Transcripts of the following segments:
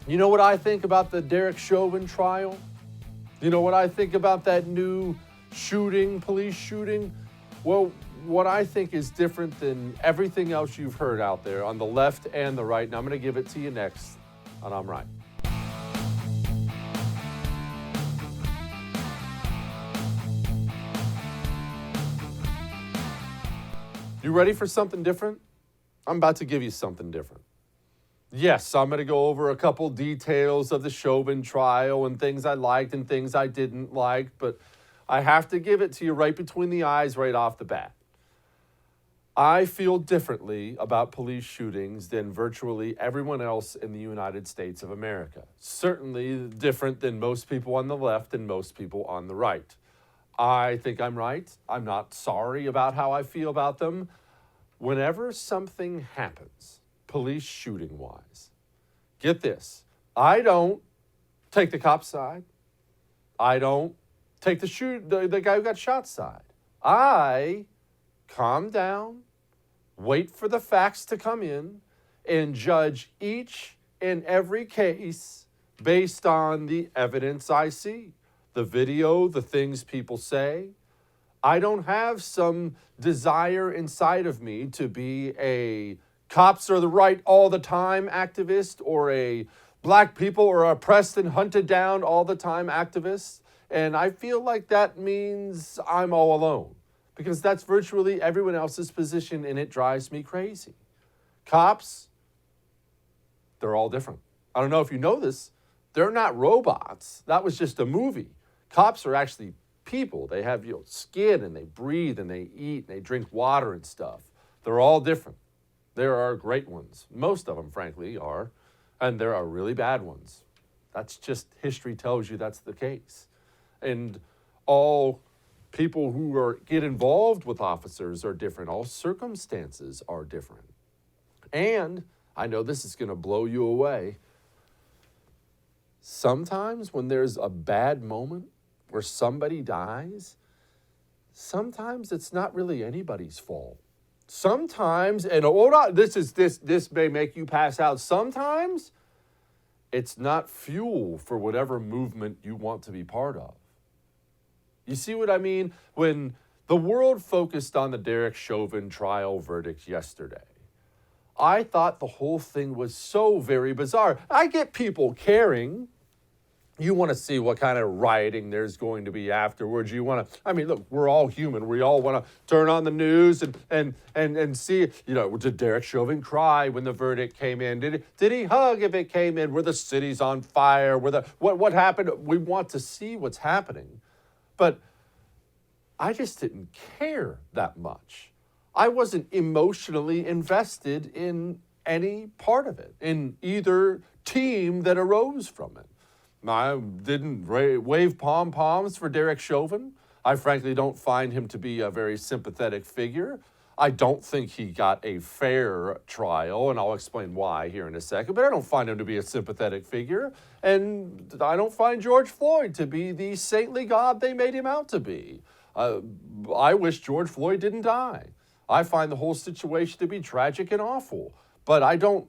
You know what I think about the Derek Chauvin trial? You know what I think about that new shooting, police shooting? Well, what I think is different than everything else you've heard out there on the left and the right, and I'm going to give it to you next on I'm Right. You ready for something different? I'm about to give you something different. Yes, I'm going to go over a couple details of the Chauvin trial and things I liked and things I didn't like, but I have to give it to you right between the eyes right off the bat. I feel differently about police shootings than virtually everyone else in the United States of America. Certainly different than most people on the left and most people on the right. I think I'm right. I'm not sorry about how I feel about them. Whenever something happens, police shooting wise, get this, I don't take the cop's side. I don't take the guy who got shot side. I calm down, wait for the facts to come in, and judge each and every case based on the evidence I see, the video, the things people say. I don't have some desire inside of me to be a cops are the right all the time activist or a black people are oppressed and hunted down all the time activist. And I feel like that means I'm all alone because that's virtually everyone else's position and it drives me crazy. Cops, they're all different. I don't know if you know this, they're not robots. That was just a movie. Cops are actually people. They have skin and they breathe and they eat and they drink water and stuff. They're all different. There are great ones. Most of them, frankly, are. And there are really bad ones. That's just history tells you that's the case. And all people who get involved with officers are different. All circumstances are different. And I know this is going to blow you away. Sometimes when there's a bad moment where somebody dies, sometimes it's not really anybody's fault. Sometimes, and hold on, this may make you pass out. Sometimes it's not fuel for whatever movement you want to be part of. You see what I mean? When the world focused on the Derek Chauvin trial verdict yesterday, I thought the whole thing was so very bizarre. I get people caring. You want to see what kind of rioting there's going to be afterwards. You want to, look, we're all human. We all want to turn on the news and see, did Derek Chauvin cry when the verdict came in? Did he hug if it came in? Were the cities on fire? What happened? We want to see what's happening. But I just didn't care that much. I wasn't emotionally invested in any part of it, in either team that arose from it. I didn't wave pom-poms for Derek Chauvin. I frankly don't find him to be a very sympathetic figure. I don't think he got a fair trial, and I'll explain why here in a second, but I don't find him to be a sympathetic figure, and I don't find George Floyd to be the saintly god they made him out to be. I wish George Floyd didn't die. I find the whole situation to be tragic and awful, but I don't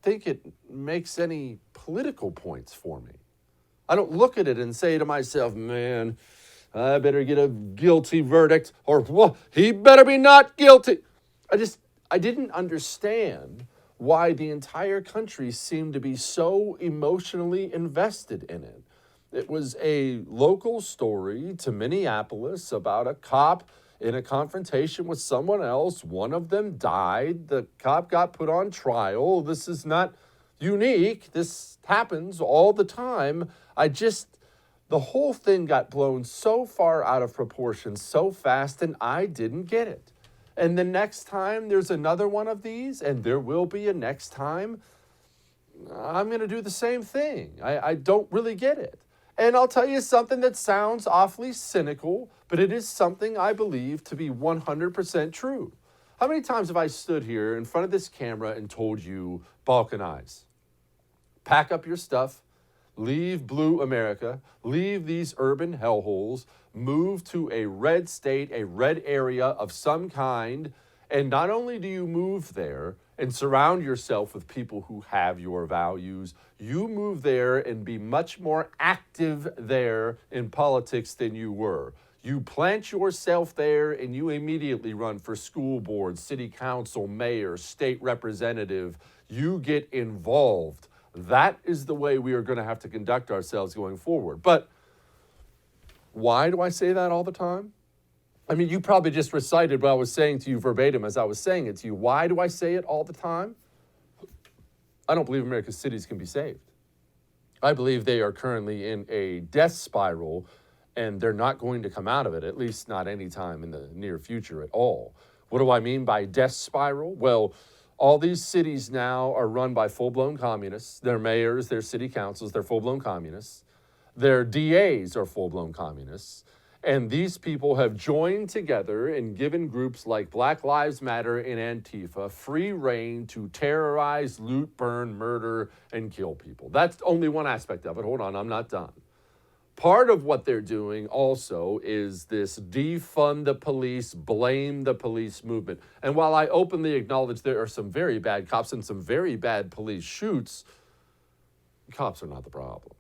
think it makes any political points for me. I don't look at it and say to myself, man, I better get a guilty verdict, or well, he better be not guilty. I didn't understand why the entire country seemed to be so emotionally invested in it. It was a local story to Minneapolis about a cop in a confrontation with someone else. One of them died. The cop got put on trial. This is not unique. This happens all the time. The whole thing got blown so far out of proportion so fast, and I didn't get it. And the next time there's another one of these, and there will be a next time, I'm going to do the same thing. I don't really get it. And I'll tell you something that sounds awfully cynical, but it is something I believe to be 100% true. How many times have I stood here in front of this camera and told you, balkanize, pack up your stuff, leave blue America, leave these urban hellholes, move to a red state, a red area of some kind, and not only do you move there and surround yourself with people who have your values. You move there and be much more active there in politics than you were. You plant yourself there and you immediately run for school board, city council, mayor, state representative. You get involved. That is the way we are going to have to conduct ourselves going forward. But why do I say that all the time? I mean, you probably just recited what I was saying to you verbatim as I was saying it to you. Why do I say it all the time? I don't believe America's cities can be saved. I believe they are currently in a death spiral, and they're not going to come out of it, at least not anytime in the near future at all. What do I mean by death spiral? Well, all these cities now are run by full-blown communists. Their mayors, their city councils, they're full-blown communists. Their DAs are full-blown communists. And these people have joined together and given groups like Black Lives Matter and Antifa free rein to terrorize, loot, burn, murder, and kill people. That's only one aspect of it. Hold on, I'm not done. Part of what they're doing also is this defund the police, blame the police movement. And while I openly acknowledge there are some very bad cops and some very bad police shoots, cops are not the problem.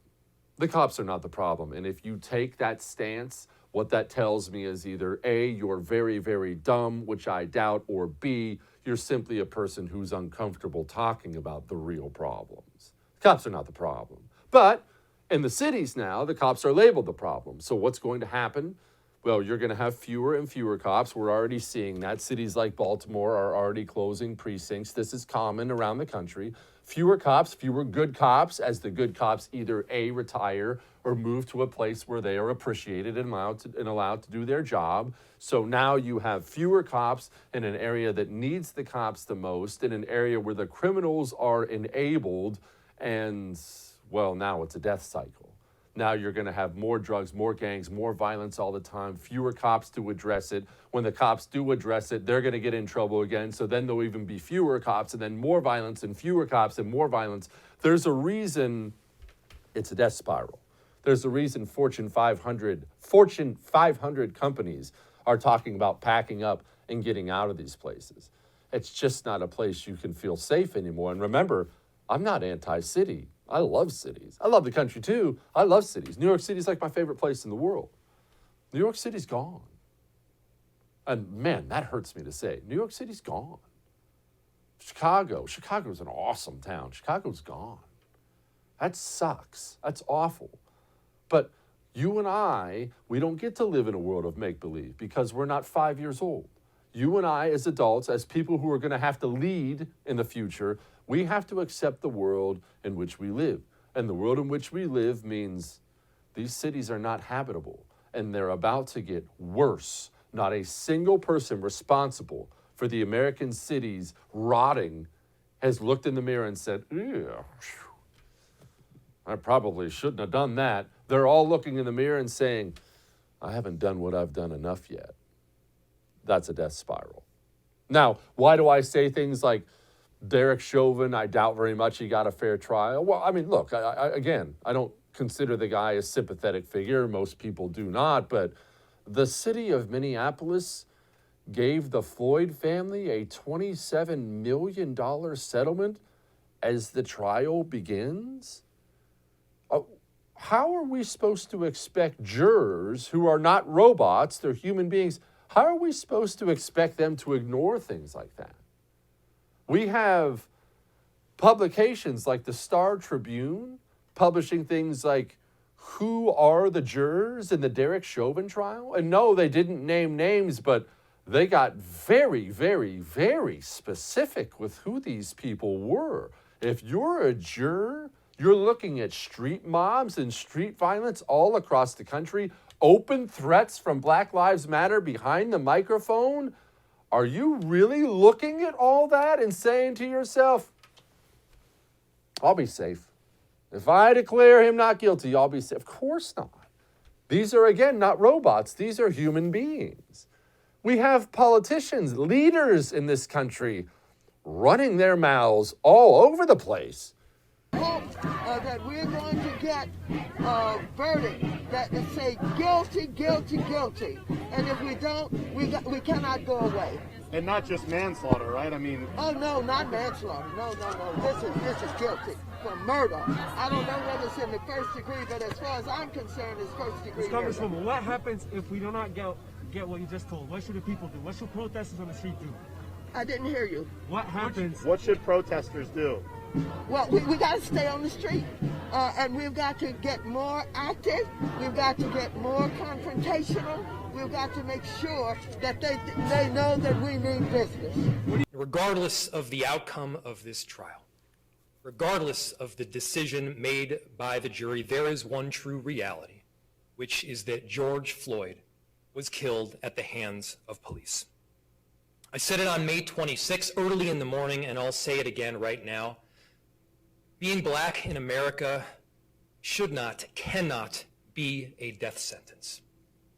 The cops are not the problem. And if you take that stance, what that tells me is either A, you're very, very dumb, which I doubt, or B, you're simply a person who's uncomfortable talking about the real problems. Cops are not the problem. But in the cities now, the cops are labeled the problem. So what's going to happen? Well, you're going to have fewer and fewer cops. We're already seeing that. Cities like Baltimore are already closing precincts. This is common around the country. Fewer cops, fewer good cops, as the good cops either A, retire or move to a place where they are appreciated and allowed to do their job. So now you have fewer cops in an area that needs the cops the most, in an area where the criminals are enabled, and, well, now it's a death cycle. Now you're going to have more drugs, more gangs, more violence all the time, fewer cops to address it. When the cops do address it, they're going to get in trouble again. So then there'll even be fewer cops, and then more violence and fewer cops and more violence. There's a reason it's a death spiral. There's a reason Fortune 500 companies are talking about packing up and getting out of these places. It's just not a place you can feel safe anymore. And remember, I'm not anti-city. I love cities. I love the country too. I love cities. New York City is like my favorite place in the world. New York City's gone. And man, that hurts me to say. New York City's gone. Chicago's an awesome town. Chicago's gone. That sucks. That's awful. But you and I, we don't get to live in a world of make-believe because we're not 5 years old. You and I, as adults, as people who are going to have to lead in the future, we have to accept the world in which we live. And the world in which we live means these cities are not habitable, and they're about to get worse. Not a single person responsible for the American cities rotting has looked in the mirror and said, ew, I probably shouldn't have done that. They're all looking in the mirror and saying, I haven't done what I've done enough yet. That's a death spiral. Now, why do I say things like Derek Chauvin, I doubt very much he got a fair trial? Well, I mean, look, I don't consider the guy a sympathetic figure. Most people do not. But the city of Minneapolis gave the Floyd family a $27 million settlement as the trial begins? How are we supposed to expect jurors who are not robots, they're human beings, how are we supposed to expect them to ignore things like that? We have publications like the Star Tribune publishing things like, who are the jurors in the Derek Chauvin trial? And no, they didn't name names, but they got very, very, very specific with who these people were. If you're a juror, you're looking at street mobs and street violence all across the country, open threats from Black Lives Matter behind the microphone. Are you really looking at all that and saying to yourself, I'll be safe. If I declare him not guilty, I'll be safe. Of course not. These are, again, not robots. These are human beings. We have politicians, leaders in this country running their mouths all over the place. Hope that we're going to get a verdict that say guilty, guilty, guilty. And if we don't, we cannot go away. And not just manslaughter, right? I mean... Oh, no, not manslaughter. No. This is guilty for murder. I don't know whether it's in the first degree, but as far as I'm concerned, it's first degree murder. Congresswoman, what happens if we do not get what you just told? What should the people do? What should protesters on the street do? I didn't hear you. What happens? What should protesters do? Well, we got to stay on the street, and we've got to get more active. We've got to get more confrontational. We've got to make sure that they know that we mean business. Regardless of the outcome of this trial, regardless of the decision made by the jury, there is one true reality, which is that George Floyd was killed at the hands of police. I said it on May 26, early in the morning, and I'll say it again right now. Being black in America should not, cannot be a death sentence.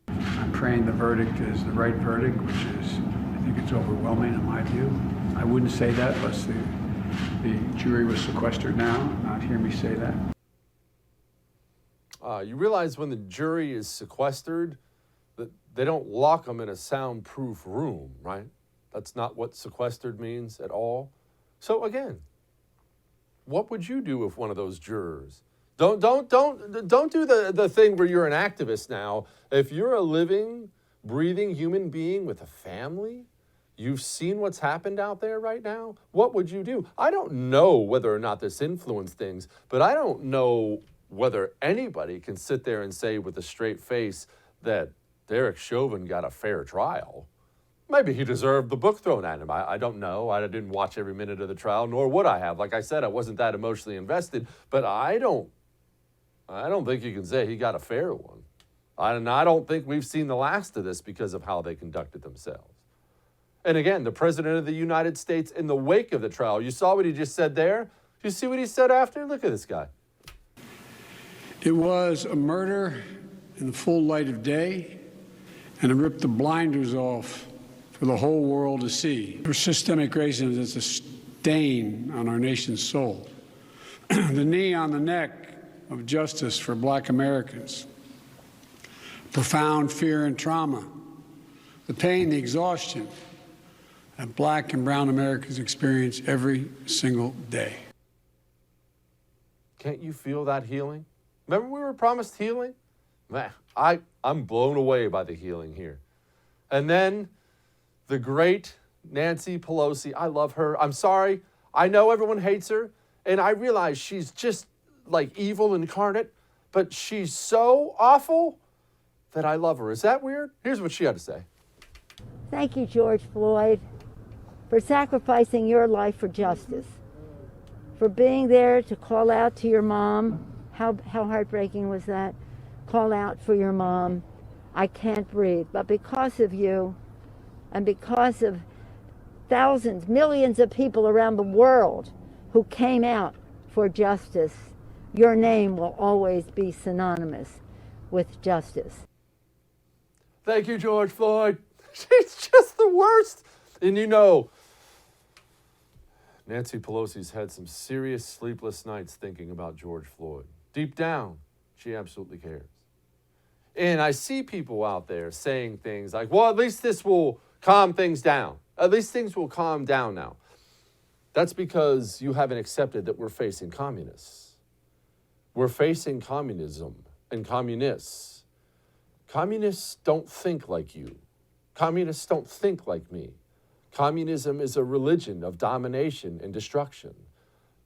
I'm praying the verdict is the right verdict, which is, I think it's overwhelming in my view. I wouldn't say that unless the jury was sequestered now, not hear me say that. You realize when the jury is sequestered, that they don't lock them in a soundproof room, right? That's not what sequestered means at all. So again, what would you do if one of those jurors? Don't do the thing where you're an activist now. If you're a living, breathing human being with a family, you've seen what's happened out there right now, what would you do? I don't know whether or not this influenced things, but I don't know whether anybody can sit there and say with a straight face that Derek Chauvin got a fair trial. Maybe he deserved the book thrown at him. I don't know. I didn't watch every minute of the trial, nor would I have. Like I said, I wasn't that emotionally invested, but I don't think you can say he got a fair one. And I don't think we've seen the last of this because of how they conducted themselves. And again, the President of the United States, in the wake of the trial, you saw what he just said there? You see what he said after? Look at this guy. It was a murder in the full light of day, and it ripped the blinders off for the whole world to see. For systemic racism is a stain on our nation's soul. The knee on the neck of justice for Black Americans. Profound fear and trauma. The pain, the exhaustion that Black and brown Americans experience every single day. Can't you feel that healing? Remember we were promised healing? Man, I'm blown away by the healing here. And then the great Nancy Pelosi, I love her. I'm sorry, I know everyone hates her, and I realize she's just like evil incarnate, but she's so awful that I love her. Is that weird? Here's what she had to say. Thank you, George Floyd, for sacrificing your life for justice, for being there to call out to your mom. How heartbreaking was that? Call out for your mom. I can't breathe. But because of you, and because of thousands, millions of people around the world who came out for justice, your name will always be synonymous with justice. Thank you, George Floyd. She's just the worst. And you know, Nancy Pelosi's had some serious sleepless nights thinking about George Floyd. Deep down, she absolutely cares. And I see people out there saying things like, well, at least this will calm things down. At least things will calm down now. That's because you haven't accepted that we're facing communists. We're facing communism and communists. Communists don't think like you. Communists don't think like me. Communism is a religion of domination and destruction.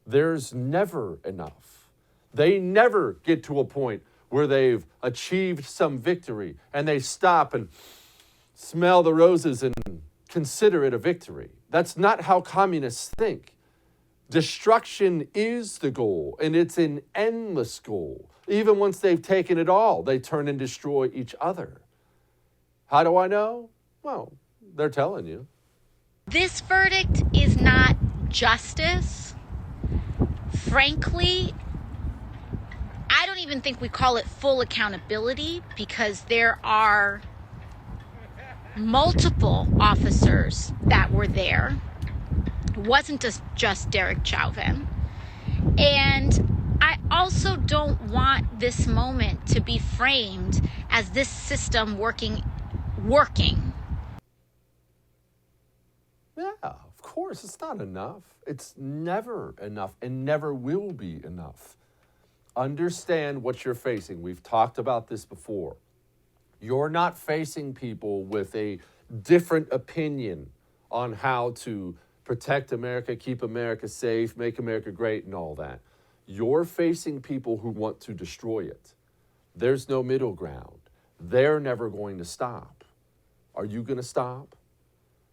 There's never enough. They never get to a point where they've achieved some victory and they stop and smell the roses and consider it a victory. That's not how communists think. Destruction is the goal, and it's an endless goal. Even once they've taken it all, they turn and destroy each other. How do I know? Well, they're telling you. This verdict is not justice. Frankly, I don't even think we call it full accountability because there are multiple officers that were there. It wasn't just Derek Chauvin. And I also don't want this moment to be framed as this system working. course, it's not enough. It's never enough and never will be enough. Understand what you're facing. We've talked about this before. You're not facing people with a different opinion on how to protect America, keep America safe, make America great, and all that. You're facing people who want to destroy it. There's no middle ground. They're never going to stop. Are you going to stop?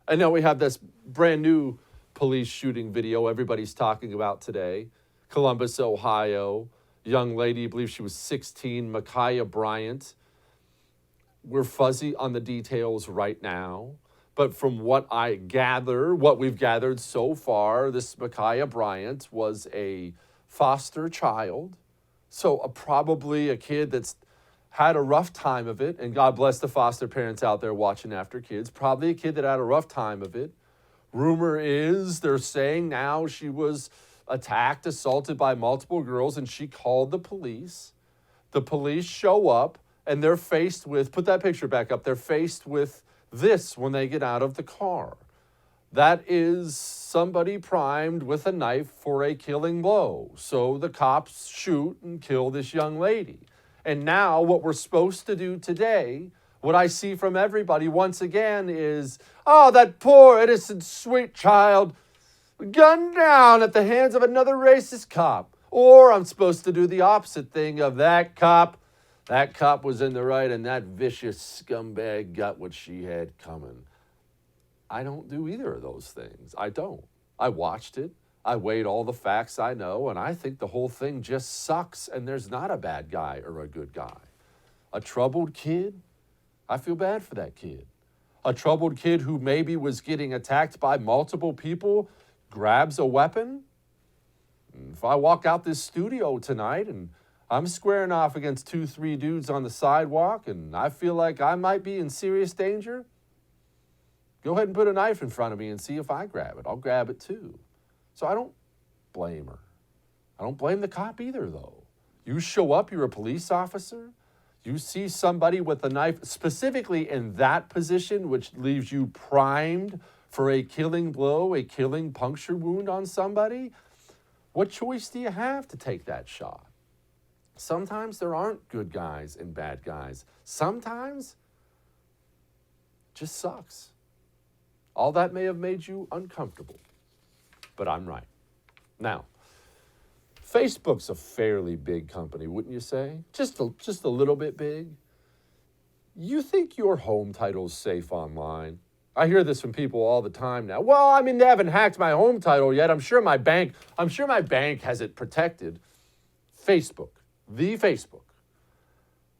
I know we have this brand new police shooting video everybody's talking about today. Columbus, Ohio. Young lady, I believe she was 16, Ma'Khia Bryant. We're fuzzy on the details right now. But from what I gather, what we've gathered so far, this Ma'Khia Bryant was a foster child. So probably a kid that's had a rough time of it. And God bless the foster parents out there watching after kids. Probably a kid that had a rough time of it. Rumor is they're saying now she was attacked, assaulted by multiple girls, and she called the police. The police show up, and they're faced with, put that picture back up, they're faced with this when they get out of the car. That is somebody primed with a knife for a killing blow. So the cops shoot and kill this young lady. And now what we're supposed to do today, what I see from everybody once again is, oh, that poor, innocent, sweet child gunned down at the hands of another racist cop. Or I'm supposed to do the opposite thing of that cop was in the right and that vicious scumbag got what she had coming. I don't do either of those things. I don't. I watched it. I weighed all the facts I know, and I think the whole thing just sucks, and there's not a bad guy or a good guy. A troubled kid, I feel bad for that kid. A troubled kid who maybe was getting attacked by multiple people grabs a weapon. If I walk out this studio tonight and I'm squaring off against 2-3 dudes on the sidewalk and I feel like I might be in serious danger, go ahead and put a knife in front of me and see if I grab it. I'll grab it too. So I don't blame her. I don't blame the cop either, though. You show up, you're a police officer, you see somebody with a knife, specifically in that position, which leaves you primed for a killing blow, a killing puncture wound on somebody. What choice do you have to take that shot? Sometimes there aren't good guys and bad guys. Sometimes it just sucks. All that may have made you uncomfortable, but I'm right. Now, Facebook's a fairly big company, wouldn't you say? Just a little bit big. You think your home title's safe online? I hear this from people all the time now. Well, I mean, they haven't hacked my home title yet. I'm sure my bank has it protected. Facebook, the Facebook,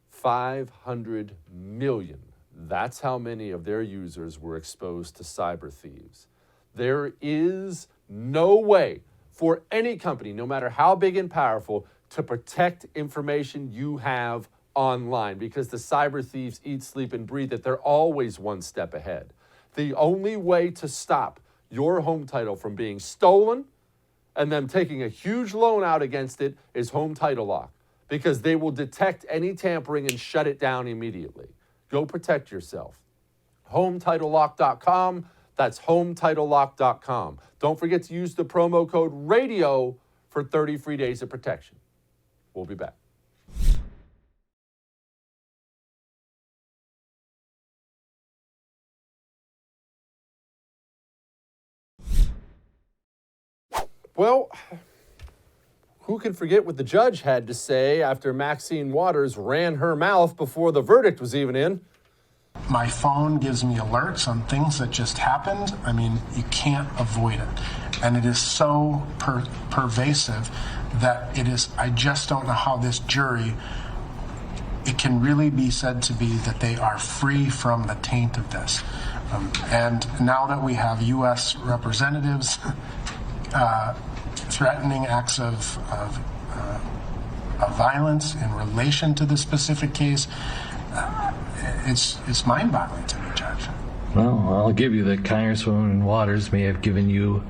500 million. That's how many of their users were exposed to cyber thieves. There is no way for any company, no matter how big and powerful, to protect information you have online because the cyber thieves eat, sleep, and breathe it. They're always one step ahead. The only way to stop your home title from being stolen and them taking a huge loan out against it is home title lock because they will detect any tampering and shut it down immediately. Go protect yourself. HomeTitleLock.com. That's HomeTitleLock.com. Don't forget to use the promo code RADIO for 30 free days of protection. We'll be back. Well, who can forget what the judge had to say after Maxine Waters ran her mouth before the verdict was even in? My phone gives me alerts on things that just happened. I mean, you can't avoid it. And it is so pervasive that it is, I just don't know how this jury, it can really be said to be that they are free from the taint of this. And now that we have U.S. representatives threatening acts of violence in relation to this specific case, it's mind-boggling to me, Judge. Well, I'll give you that Congresswoman Waters may have given you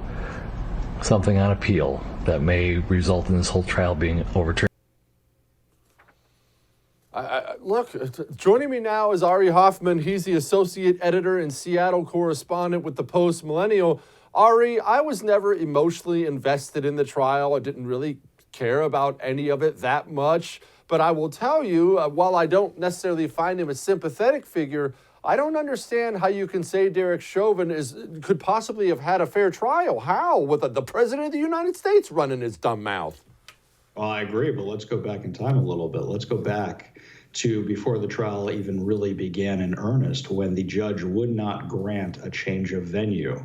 something on appeal that may result in this whole trial being overturned. Look, joining me now is Ari Hoffman. He's the associate editor and Seattle correspondent with the Post Millennial. Ari, I was never emotionally invested in the trial. I didn't really care about any of it that much. But I will tell you, while I don't necessarily find him a sympathetic figure, I don't understand how you can say Derek Chauvin could possibly have had a fair trial. How? With the President of the United States running his dumb mouth. Well, I agree, but let's go back in time a little bit. Let's go back to before the trial even really began in earnest, when the judge would not grant a change of venue.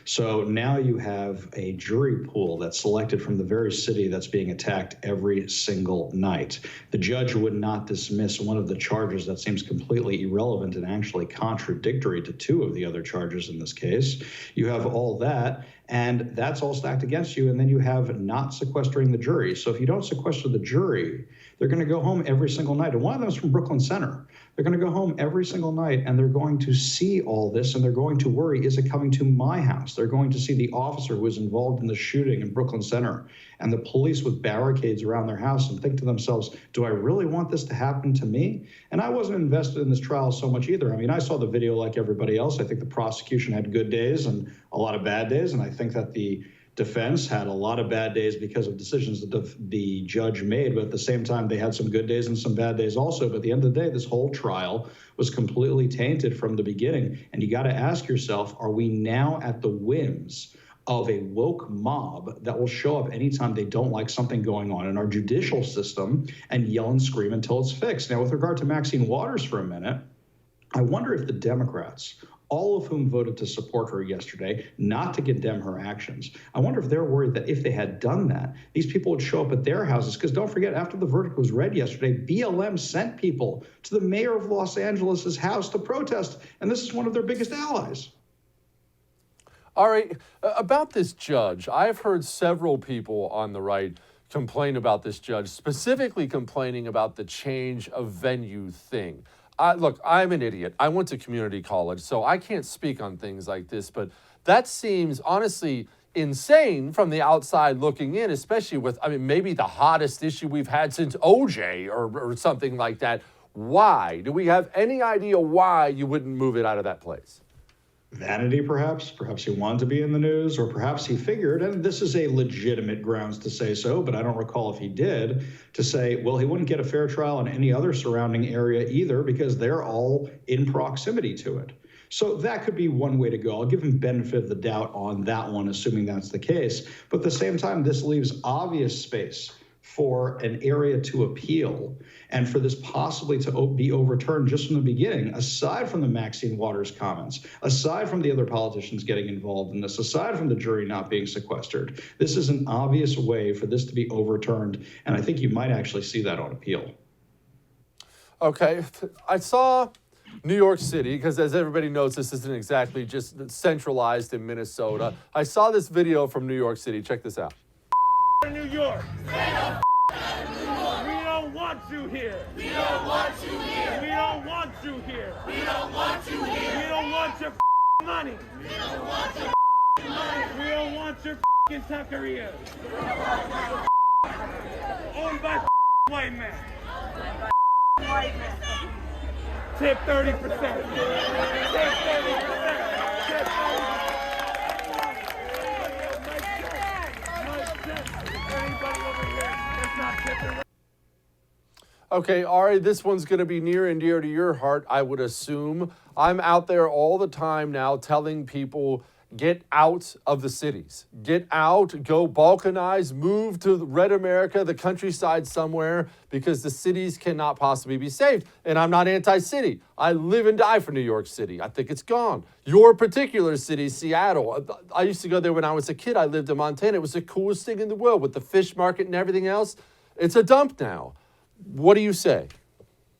So now you have a jury pool that's selected from the very city that's being attacked every single night. The judge would not dismiss one of the charges that seems completely irrelevant and actually contradictory to two of the other charges in this case. You have all that, and that's all stacked against you, and then you have not sequestering the jury. So if you don't sequester the jury, they're going to go home every single night. And one of them is from Brooklyn Center. They're going to go home every single night, and they're going to see all this, and they're going to worry, is it coming to my house? They're going to see the officer who was involved in the shooting in Brooklyn Center and the police with barricades around their house, and think to themselves, do I really want this to happen to me? And I wasn't invested in this trial so much either. I mean, I saw the video like everybody else. I think the prosecution had good days and a lot of bad days, and I think that the defense had a lot of bad days because of decisions that the judge made, but at the same time, they had some good days and some bad days also. But at the end of the day, this whole trial was completely tainted from the beginning. And you got to ask yourself, are we now at the whims of a woke mob that will show up anytime they don't like something going on in our judicial system and yell and scream until it's fixed? Now, with regard to Maxine Waters for a minute, I wonder if the Democrats, all of whom voted to support her yesterday, not to condemn her actions, I wonder if they're worried that if they had done that, these people would show up at their houses. Because don't forget, after the verdict was read yesterday, BLM sent people to the mayor of Los Angeles' house to protest, and this is one of their biggest allies. All right, about this judge, I've heard several people on the right complain about this judge, specifically complaining about the change of venue thing. Look, I'm an idiot. I went to community college, so I can't speak on things like this, but that seems honestly insane from the outside looking in, especially with, I mean, maybe the hottest issue we've had since OJ or something like that. Why? Do we have any idea why you wouldn't move it out of that place? Vanity, perhaps. Perhaps he wanted to be in the news, or perhaps he figured, and this is a legitimate grounds to say so, but I don't recall if he did, to say, well, he wouldn't get a fair trial in any other surrounding area either because they're all in proximity to it. So that could be one way to go. I'll give him benefit of the doubt on that one, assuming that's the case. But at the same time, this leaves obvious space for an area to appeal and for this possibly to be overturned just from the beginning, aside from the Maxine Waters comments, aside from the other politicians getting involved in this, aside from the jury not being sequestered. This is an obvious way for this to be overturned, and I think you might actually see that on appeal. Okay, I saw New York City, because as everybody knows, this isn't exactly just centralized in Minnesota. I saw this video from New York City. Check this out. New York. We don't want you here. We don't want you here. We don't want you here. We don't want you here. We don't want your money. We don't want your money. We don't want your taqueria. Owned by white man. Tip 30%. Tip 30%. Tip 30%. Okay, Ari, this one's going to be near and dear to your heart, I would assume. I'm out there all the time now telling people, get out of the cities. Get out, go balkanize, move to red America, the countryside somewhere, because the cities cannot possibly be saved. And I'm not anti-city. I live and die for New York City. I think it's gone. Your particular city, Seattle. I used to go there when I was a kid. I lived in Montana. It was the coolest thing in the world with the fish market and everything else. It's a dump now. What do you say?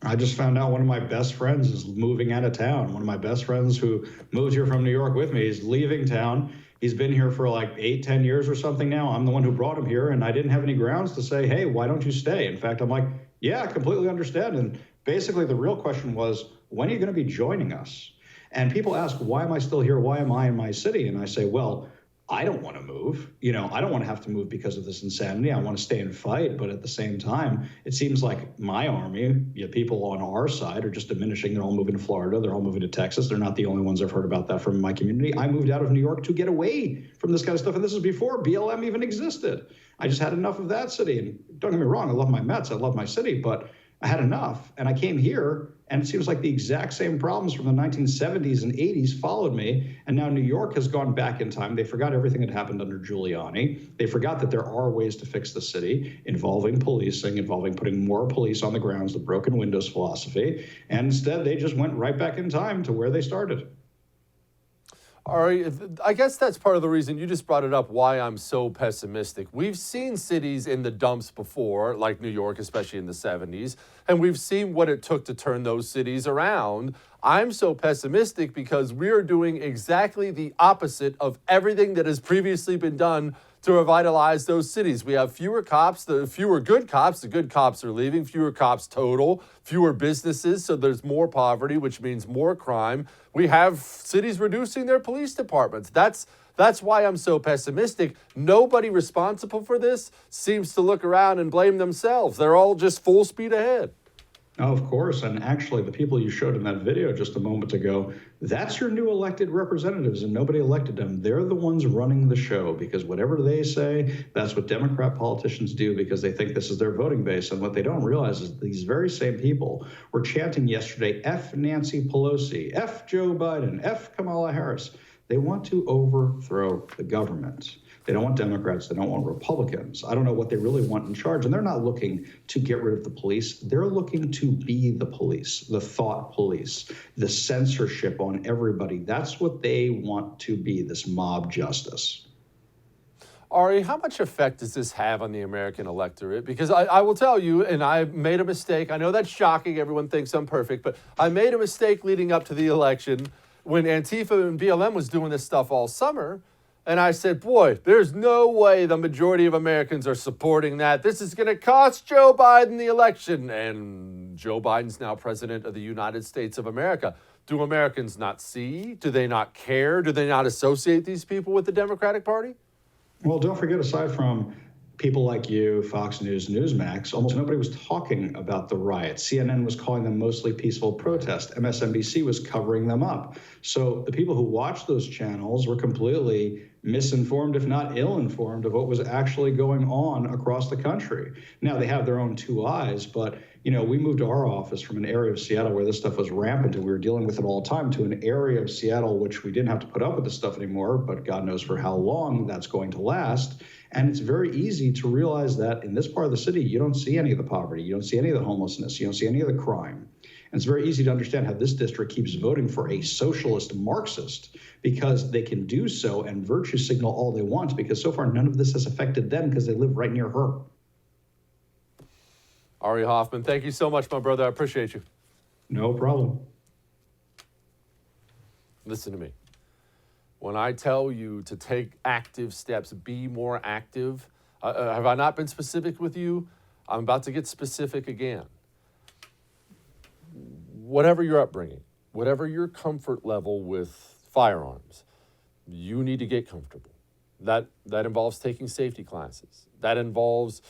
I just found out one of my best friends is moving out of town. One of my best friends who moved here from New York with me is leaving town. He's been here for like 8-10 years or something now. I'm the one who brought him here, and I didn't have any grounds to say, hey, why don't you stay? In fact, I'm like, yeah, I completely understand. And basically the real question was, when are you going to be joining us? And people ask, why am I still here? Why am I in my city? And I say, well, I don't want to move. I don't want to have to move because of this insanity. I want to stay and fight. But at the same time, it seems like my army, people on our side are just diminishing. They're all moving to Florida. They're all moving to Texas. They're not the only ones. I've heard about that from my community. I moved out of New York to get away from this kind of stuff. And this is before BLM even existed. I just had enough of that city. And don't get me wrong, I love my Mets. I love my city. But I had enough. And I came here, and it seems like the exact same problems from the 1970s and 80s followed me. And now New York has gone back in time. They forgot everything that happened under Giuliani. They forgot that there are ways to fix the city involving policing, involving putting more police on the grounds, the broken windows philosophy. And instead, they just went right back in time to where they started. All right, I guess that's part of the reason you just brought it up, why I'm so pessimistic. We've seen cities in the dumps before, like New York, especially in the 70s, and we've seen what it took to turn those cities around. I'm so pessimistic because we are doing exactly the opposite of everything that has previously been done to revitalize those cities. We have fewer cops, the fewer good cops. The good cops are leaving, fewer cops total, fewer businesses, so there's more poverty, which means more crime. We have cities reducing their police departments. That's why I'm so pessimistic. Nobody responsible for this seems to look around and blame themselves. They're all just full speed ahead. Oh, of course. And actually, the people you showed in that video just a moment ago, that's your new elected representatives, and nobody elected them. They're the ones running the show because whatever they say, that's what Democrat politicians do because they think this is their voting base. And what they don't realize is these very same people were chanting yesterday, F Nancy Pelosi, F Joe Biden, F Kamala Harris. They want to overthrow the government. They don't want Democrats. They don't want Republicans. I don't know what they really want in charge. And they're not looking to get rid of the police. They're looking to be the police, the thought police, the censorship on everybody. That's what they want to be, this mob justice. Ari, how much effect does this have on the American electorate? Because I will tell you, and I made a mistake. I know that's shocking. Everyone thinks I'm perfect. But I made a mistake leading up to the election when Antifa and BLM was doing this stuff all summer. And I said, boy, there's no way the majority of Americans are supporting that. This is going to cost Joe Biden the election. And Joe Biden's now president of the United States of America. Do Americans not see? Do they not care? Do they not associate these people with the Democratic Party? Well, don't forget, aside from people like you, Fox News, Newsmax, almost nobody was talking about the riots. CNN was calling them mostly peaceful protest. MSNBC was covering them up. So the people who watched those channels were completely misinformed, if not ill-informed, of what was actually going on across the country. Now, they have their own two eyes, but we moved our office from an area of Seattle where this stuff was rampant and we were dealing with it all the time to an area of Seattle which we didn't have to put up with this stuff anymore, but God knows for how long that's going to last. And it's very easy to realize that in this part of the city, you don't see any of the poverty, you don't see any of the homelessness, you don't see any of the crime. And it's very easy to understand how this district keeps voting for a socialist Marxist because they can do so and virtue signal all they want because so far none of this has affected them because they live right near her. Ari Hoffman, thank you so much, my brother. I appreciate you. No problem. Listen to me. When I tell you to take active steps, be more active, have I not been specific with you? I'm about to get specific again. Whatever your upbringing, whatever your comfort level with firearms, you need to get comfortable. That involves taking safety classes. That involves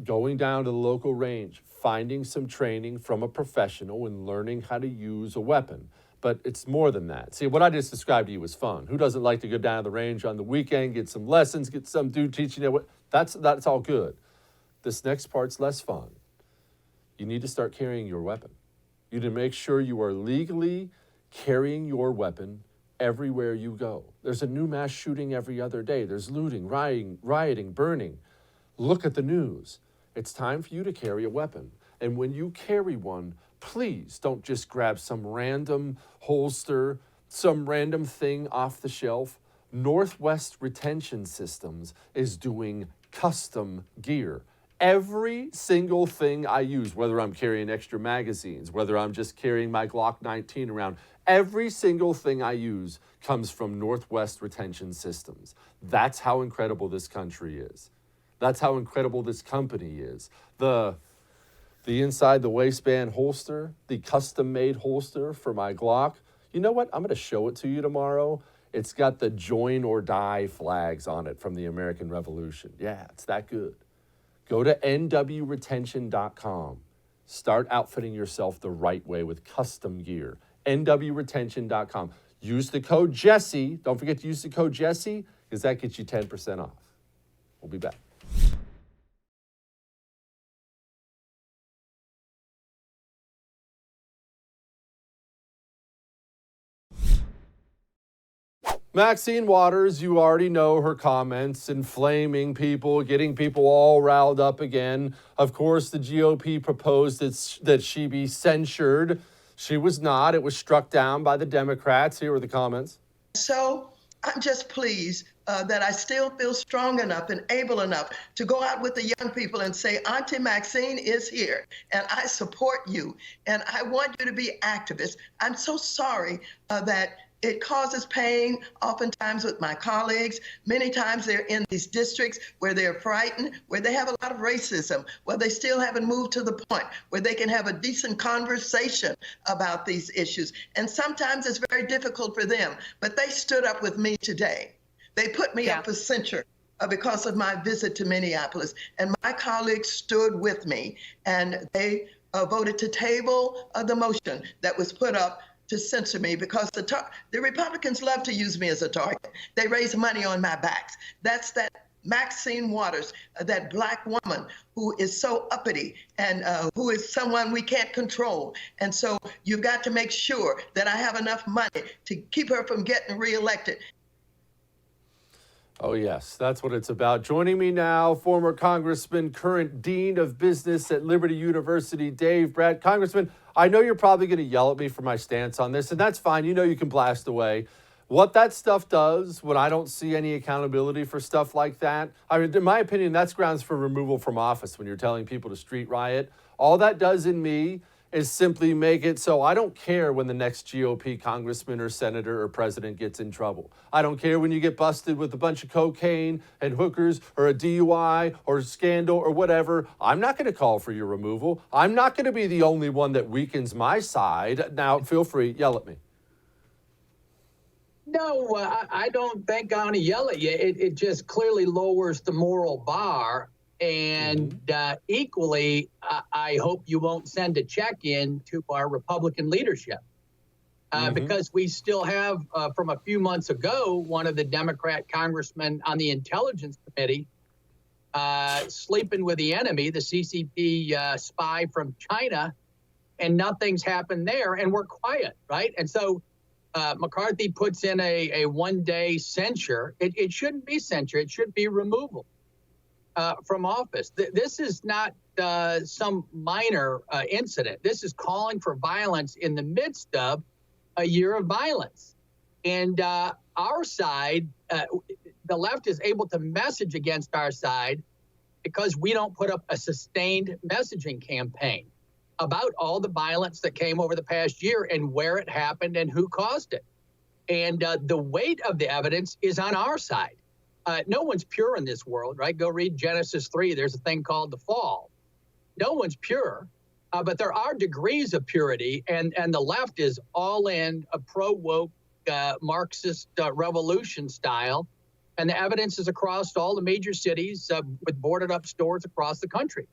going down to the local range, finding some training from a professional and learning how to use a weapon. But it's more than that. See, what I just described to you was fun. Who doesn't like to go down to the range on the weekend, get some lessons, get some dude teaching you? That's all good. This next part's less fun. You need to start carrying your weapon. You need to make sure you are legally carrying your weapon everywhere you go. There's a new mass shooting every other day. There's looting, rioting, burning. Look at the news. It's time for you to carry a weapon. And when you carry one, please don't just grab some random holster, some random thing off the shelf. Northwest Retention Systems is doing custom gear. Every single thing I use, whether I'm carrying extra magazines, whether I'm just carrying my Glock 19 around, every single thing I use comes from Northwest Retention Systems. That's how incredible this country is. That's how incredible this company is. The inside the waistband holster, the custom-made holster for my Glock. You know what? I'm going to show it to you tomorrow. It's got the join or die flags on it from the American Revolution. Yeah, it's that good. Go to nwretention.com. Start outfitting yourself the right way with custom gear. nwretention.com. Use the code Jesse. Don't forget to use the code Jesse because that gets you 10% off. We'll be back. Maxine Waters, you already know her comments, inflaming people, getting people all riled up again. Of course, the GOP proposed that she be censured. She was not. It was struck down by the Democrats. Here were the comments. So I'm just pleased that I still feel strong enough and able enough to go out with the young people and say, Auntie Maxine is here, and I support you, and I want you to be activists. I'm so sorry that it causes pain oftentimes with my colleagues. Many times they're in these districts where they're frightened, where they have a lot of racism, where they still haven't moved to the point where they can have a decent conversation about these issues. And sometimes it's very difficult for them, but they stood up with me today. They put me up for censure because of my visit to Minneapolis. And my colleagues stood with me, and they voted to table the motion that was put up to censor me because the Republicans love to use me as a target. They raise money on my backs. That's that Maxine Waters, that black woman who is so uppity and who is someone we can't control. And so you've got to make sure that I have enough money to keep her from getting reelected. Oh, yes, that's what it's about. Joining me now, former Congressman, current Dean of Business at Liberty University, Dave Brat. Congressman, I know you're probably going to yell at me for my stance on this, and that's fine. You know you can blast away. What that stuff does when I don't see any accountability for stuff like that, I mean, in my opinion, that's grounds for removal from office when you're telling people to street riot. All that does in me is simply make it so I don't care when the next GOP congressman or senator or president gets in trouble. I don't care when you get busted with a bunch of cocaine and hookers or a DUI or scandal or whatever. I'm not going to call for your removal. I'm not going to be the only one that weakens my side. Now, feel free, yell at me. No, I don't think I'm going to yell at you. It just clearly lowers the moral bar. And equally, I hope you won't send a check in to our Republican leadership because we still have, from a few months ago, one of the Democrat congressmen on the Intelligence Committee sleeping with the enemy, the CCP spy from China, and nothing's happened there, and we're quiet, right? And so McCarthy puts in a one-day censure. It shouldn't be censure. It should be removal from office. This is not some minor incident. This is calling for violence in the midst of a year of violence. And our side, the left is able to message against our side because we don't put up a sustained messaging campaign about all the violence that came over the past year and where it happened and who caused it. And the weight of the evidence is on our side. No one's pure in this world, right? Go read Genesis 3. There's a thing called the fall. No one's pure, but there are degrees of purity, and the left is all in a pro-woke Marxist revolution style, and the evidence is across all the major cities with boarded up stores across the country.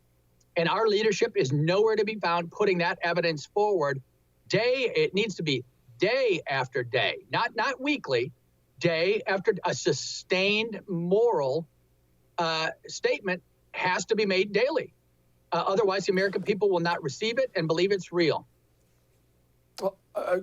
And our leadership is nowhere to be found putting that evidence forward. It needs to be day after day, not weekly, day after a sustained moral statement has to be made daily. Otherwise, the American people will not receive it and believe it's real.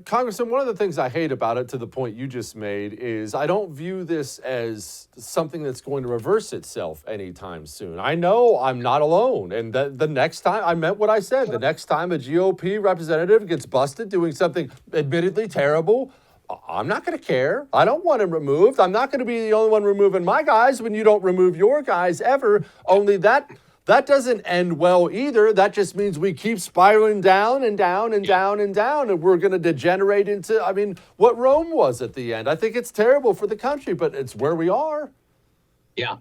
Congressman, one of the things I hate about it, to the point you just made, is I don't view this as something that's going to reverse itself anytime soon. I know I'm not alone. And the next time, I meant what I said, the next time a GOP representative gets busted doing something admittedly terrible, I'm not going to care. I don't want him removed. I'm not going to be the only one removing my guys when you don't remove your guys ever. Only that doesn't end well either. That just means we keep spiraling down and down and down and down, and we're going to degenerate into, I mean, what Rome was at the end. I think it's terrible for the country, but it's where we are. Yeah.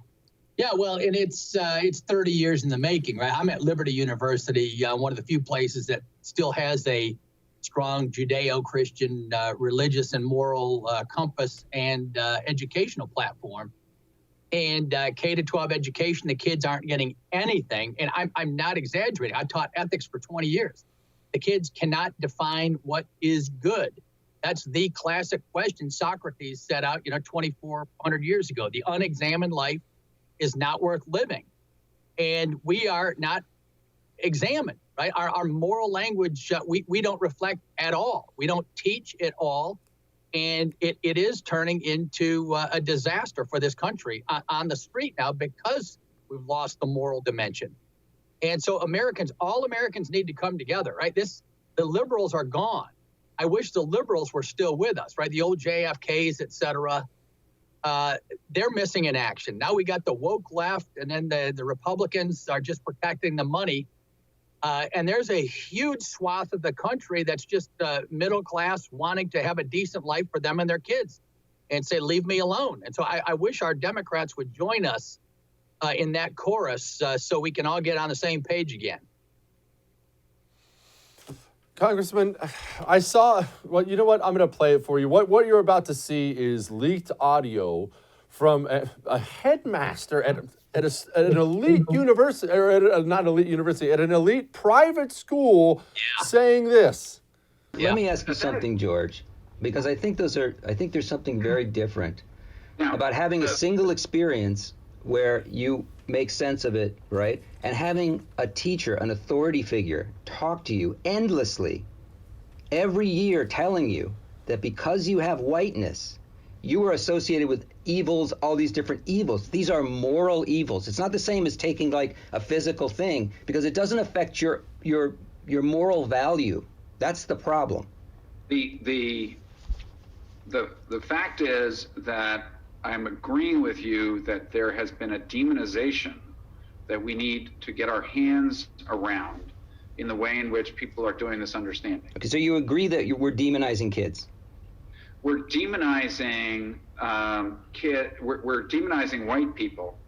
Yeah, well, and it's 30 years in the making, right? I'm at Liberty University, one of the few places that still has a strong Judeo-Christian religious and moral compass and educational platform. And K-12 education, the kids aren't getting anything. And I'm not exaggerating. I taught ethics for 20 years. The kids cannot define what is good. That's the classic question Socrates set out, 2,400 years ago. The unexamined life is not worth living. And we are not examined, right? Our moral language, we don't reflect at all. We don't teach at all. And it is turning into a disaster for this country on the street now because we've lost the moral dimension. And so all Americans need to come together, right? The liberals are gone. I wish the liberals were still with us, right? The old JFKs, et cetera. They're missing in action. Now we got the woke left, and then the Republicans are just protecting the money. And there's a huge swath of the country that's just middle class, wanting to have a decent life for them and their kids and say, leave me alone. And so I wish our Democrats would join us in that chorus so we can all get on the same page again. Congressman, I saw, well, you know what? I'm going to play it for you. What you're about to see is leaked audio from a headmaster at an elite university, or not elite university, at an elite private school saying this. Let me ask you something, George, because I think there's something very different about having a single experience where you make sense of it, right? And having a teacher, an authority figure, talk to you endlessly every year telling you that because you have whiteness, you are associated with evils, all these different evils. These are moral evils. It's not the same as taking like a physical thing because it doesn't affect your moral value. That's the problem. The fact is that I'm agreeing with you that there has been a demonization that we need to get our hands around in the way in which people are doing this understanding. Okay, so you agree that we're demonizing kids? We're demonizing we're demonizing white people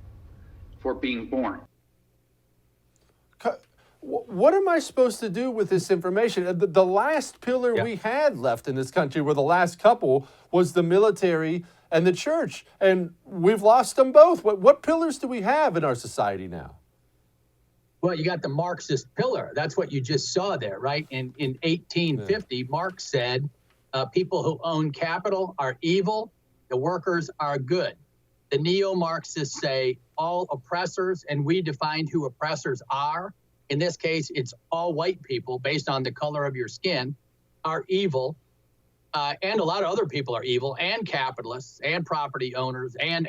for being born. What am I supposed to do with this information? The last pillar we had left in this country, where the last couple was the military and the church, and we've lost them both. What pillars do we have in our society now? Well, you got the Marxist pillar. That's what you just saw there, right? In 1850, Marx said, people who own capital are evil, the workers are good. The neo-Marxists say all oppressors, and we defined who oppressors are. In this case, it's all white people based on the color of your skin are evil. And a lot of other people are evil, and capitalists and property owners and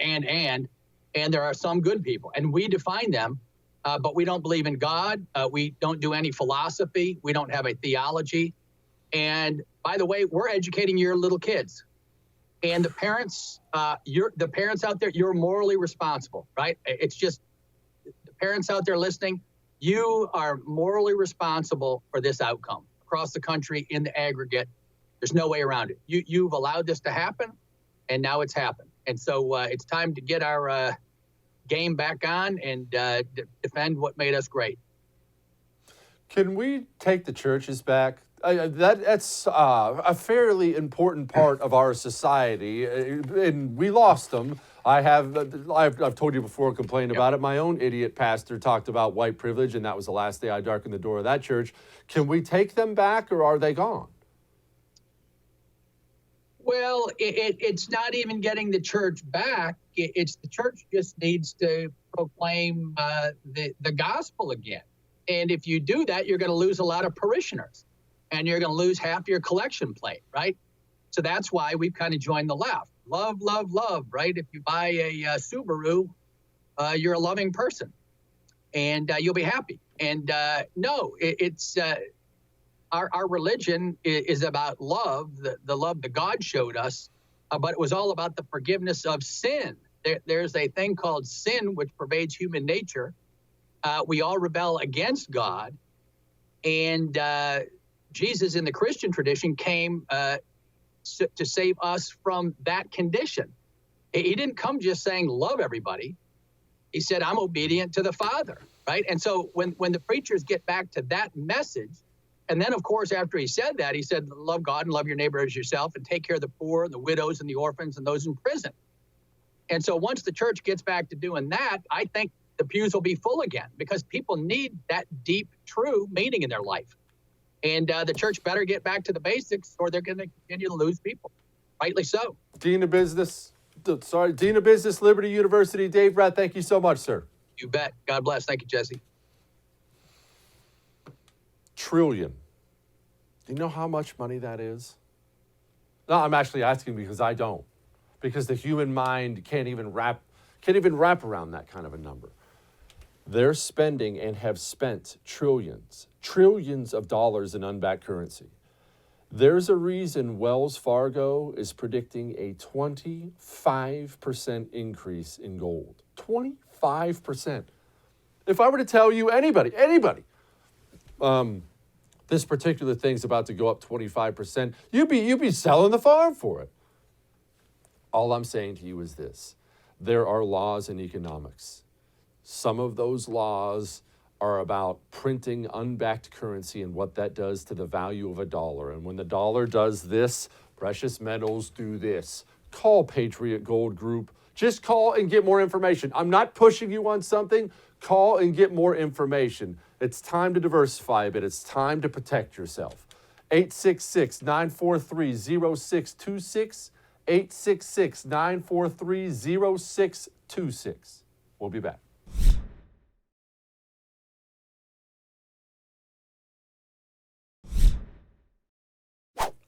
there are some good people. And we define them, but we don't believe in God. We don't do any philosophy. We don't have a theology. And by the way, we're educating your little kids. And the parents, the parents out there, you're morally responsible, right? It's just the parents out there listening, you are morally responsible for this outcome across the country in the aggregate. There's no way around it. You've allowed this to happen, and now it's happened. And so it's time to get our game back on and defend what made us great. Can we take the churches back? That's a fairly important part of our society, and we lost them. I've told you before, complained about it. My own idiot pastor talked about white privilege, and that was the last day I darkened the door of that church. Can we take them back, or are they gone? Well, it's not even getting the church back. It's the church just needs to proclaim the gospel again. And if you do that, you're going to lose a lot of parishioners, and you're going to lose half your collection plate, right? So that's why we've kind of joined the left. Love, love, love, right? If you buy a Subaru, you're a loving person, and you'll be happy. And no, it's our religion is about love, the love that God showed us, but it was all about the forgiveness of sin. There's a thing called sin, which pervades human nature. We all rebel against God, and Jesus in the Christian tradition came to save us from that condition. He didn't come just saying, love everybody. He said, I'm obedient to the Father, right? And so when the preachers get back to that message, And then, of course, after he said that, he said, love God and love your neighbor as yourself and take care of the poor, the widows and the orphans and those in prison. And so once the church gets back to doing that, I think the pews will be full again because people need that deep, true meaning in their life. And the church better get back to the basics or they're going to continue to lose people. Rightly so. Dean of Business, Liberty University, Dave Rath, thank you so much, sir. You bet. God bless. Thank you, Jesse. Trillion. Do you know how much money that is? No, I'm actually asking because I don't. Because the human mind can't even wrap around that kind of a number. They're spending and have spent trillions of dollars in unbacked currency. There's a reason Wells Fargo is predicting a 25% increase in gold. 25%. If I were to tell you anybody, this particular thing's about to go up 25%, you'd be selling the farm for it. All I'm saying to you is this. There are laws in economics. Some of those laws are about printing unbacked currency and what that does to the value of a dollar. And when the dollar does this, precious metals do this. Call Patriot Gold Group. Just call and get more information. I'm not pushing you on something. Call and get more information. It's time to diversify a bit. It's time to protect yourself. 866-943-0626. 866-943-0626. We'll be back.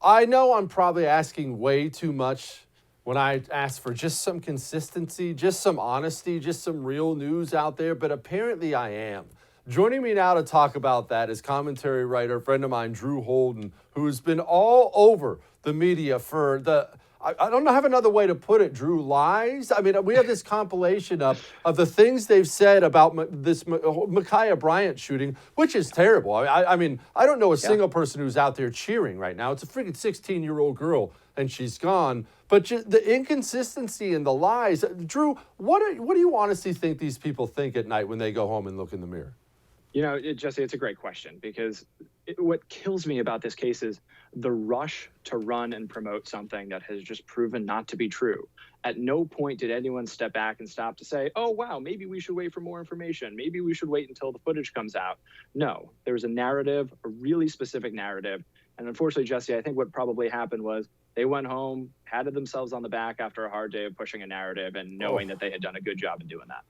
I know I'm probably asking way too much when I ask for just some consistency, just some honesty, just some real news out there, but apparently I am. Joining me now to talk about that is commentary writer, friend of mine, Drew Holden, who's been all over the media for the, I don't have another way to put it, Drew, lies. I mean, we have this compilation of the things they've said about this Micaiah Bryant shooting, which is terrible. I mean, I don't know a single person who's out there cheering right now. It's a freaking 16-year-old girl, and she's gone. But just the inconsistency and the lies. Drew, what do you honestly think these people think at night when they go home and look in the mirror? You know, Jesse, it's a great question because what kills me about this case is the rush to run and promote something that has just proven not to be true. At no point did anyone step back and stop to say, oh, wow, maybe we should wait for more information. Maybe we should wait until the footage comes out. No, there was a narrative, a really specific narrative. And unfortunately, Jesse, I think what probably happened was they went home, patted themselves on the back after a hard day of pushing a narrative and knowing that they had done a good job in doing that.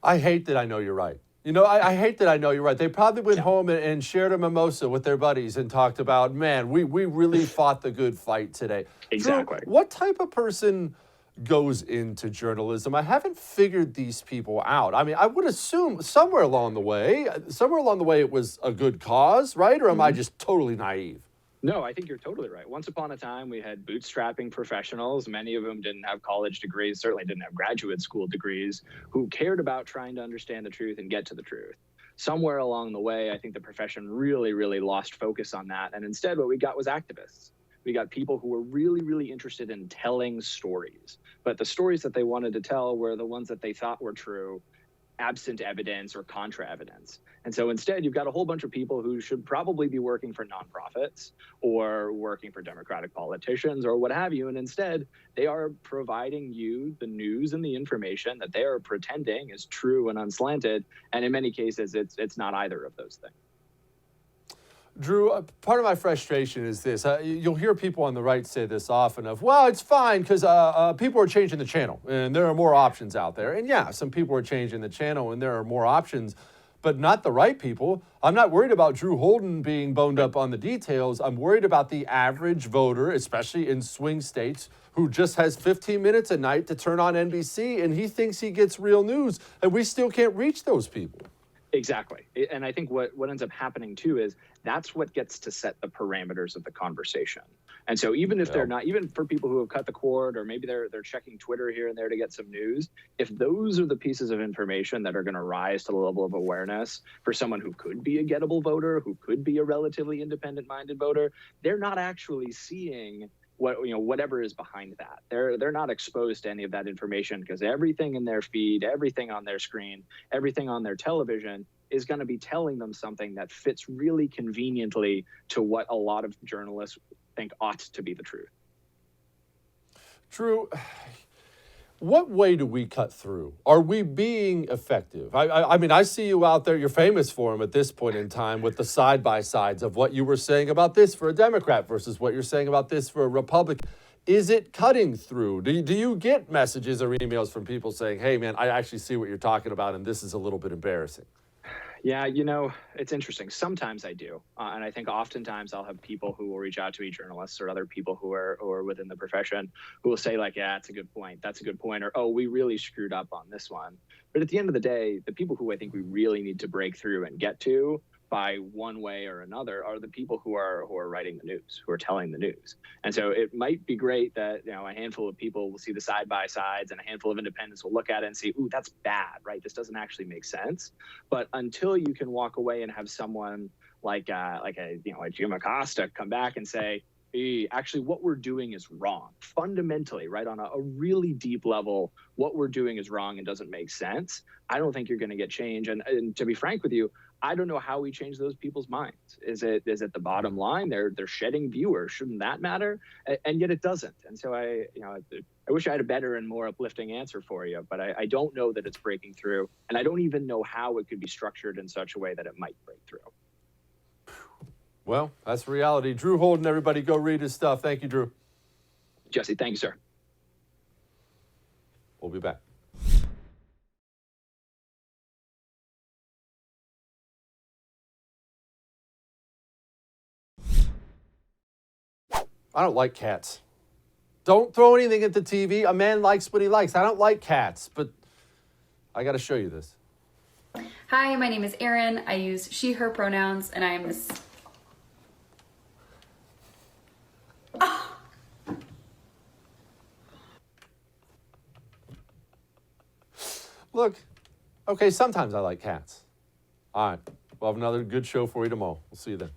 I hate that I know you're right. You know, I hate that I know you're right. They probably went home and shared a mimosa with their buddies and talked about, man, we really fought the good fight today. Exactly. Drew, what type of person goes into journalism? I haven't figured these people out. I mean, I would assume somewhere along the way it was a good cause, right? Or am I just totally naive? No, I think you're totally right. Once upon a time, we had bootstrapping professionals. Many of them didn't have college degrees, certainly didn't have graduate school degrees, who cared about trying to understand the truth and get to the truth. Somewhere along the way, I think the profession really, really lost focus on that. And instead, what we got was activists. We got people who were really, really interested in telling stories. But the stories that they wanted to tell were the ones that they thought were true, absent evidence or contra evidence. And so instead, you've got a whole bunch of people who should probably be working for nonprofits or working for Democratic politicians or what have you. And instead, they are providing you the news and the information that they are pretending is true and unslanted. And in many cases, it's not either of those things. Drew, part of my frustration is this. You'll hear people on the right say this often of, well, it's fine because people are changing the channel and there are more options out there. And yeah, some people are changing the channel and there are more options, but not the right people. I'm not worried about Drew Holden being boned up on the details. I'm worried about the average voter, especially in swing states, who just has 15 minutes a night to turn on NBC and he thinks he gets real news and we still can't reach those people. Exactly. And I think what ends up happening too is that's what gets to set the parameters of the conversation. And so even if they're not, even for people who have cut the cord or maybe they're checking Twitter here and there to get some news, if those are the pieces of information that are going to rise to the level of awareness for someone who could be a gettable voter, who could be a relatively independent-minded voter, they're not actually seeing whatever is behind that. They're not exposed to any of that information because everything in their feed, everything on their screen, everything on their television is going to be telling them something that fits really conveniently to what a lot of journalists think ought to be the truth. Drew, what way do we cut through? Are we being effective? I mean, I see you out there. You're famous for them at this point in time with the side-by-sides of what you were saying about this for a Democrat versus what you're saying about this for a Republican. Is it cutting through? Do you get messages or emails from people saying, hey, man, I actually see what you're talking about, and this is a little bit embarrassing? Yeah, it's interesting. Sometimes I do. And I think oftentimes I'll have people who will reach out to me, journalists or other people who are within the profession, who will say like, yeah, that's a good point. That's a good point. Or, oh, we really screwed up on this one. But at the end of the day, the people who I think we really need to break through and get to by one way or another are the people who are writing the news, who are telling the news. And so it might be great that, a handful of people will see the side by sides and a handful of independents will look at it and see, ooh, that's bad, right? This doesn't actually make sense. But until you can walk away and have someone like Jim Acosta come back and say, hey, actually what we're doing is wrong. Fundamentally, right, on a really deep level, what we're doing is wrong and doesn't make sense. I don't think you're going to get change. And to be frank with you, I don't know how we change those people's minds. Is it the bottom line? They're shedding viewers. Shouldn't that matter? And yet it doesn't. And so I wish I had a better and more uplifting answer for you, but I don't know that it's breaking through, and I don't even know how it could be structured in such a way that it might break through. Well, that's reality. Drew Holden, everybody go read his stuff. Thank you, Drew. Jesse, thank you, sir. We'll be back. I don't like cats. Don't throw anything at the TV. A man likes what he likes. I don't like cats, but I got to show you this. Hi, my name is Erin. I use she, her pronouns, and I'm Look, okay, sometimes I like cats. All right, we'll have another good show for you tomorrow. We'll see you then.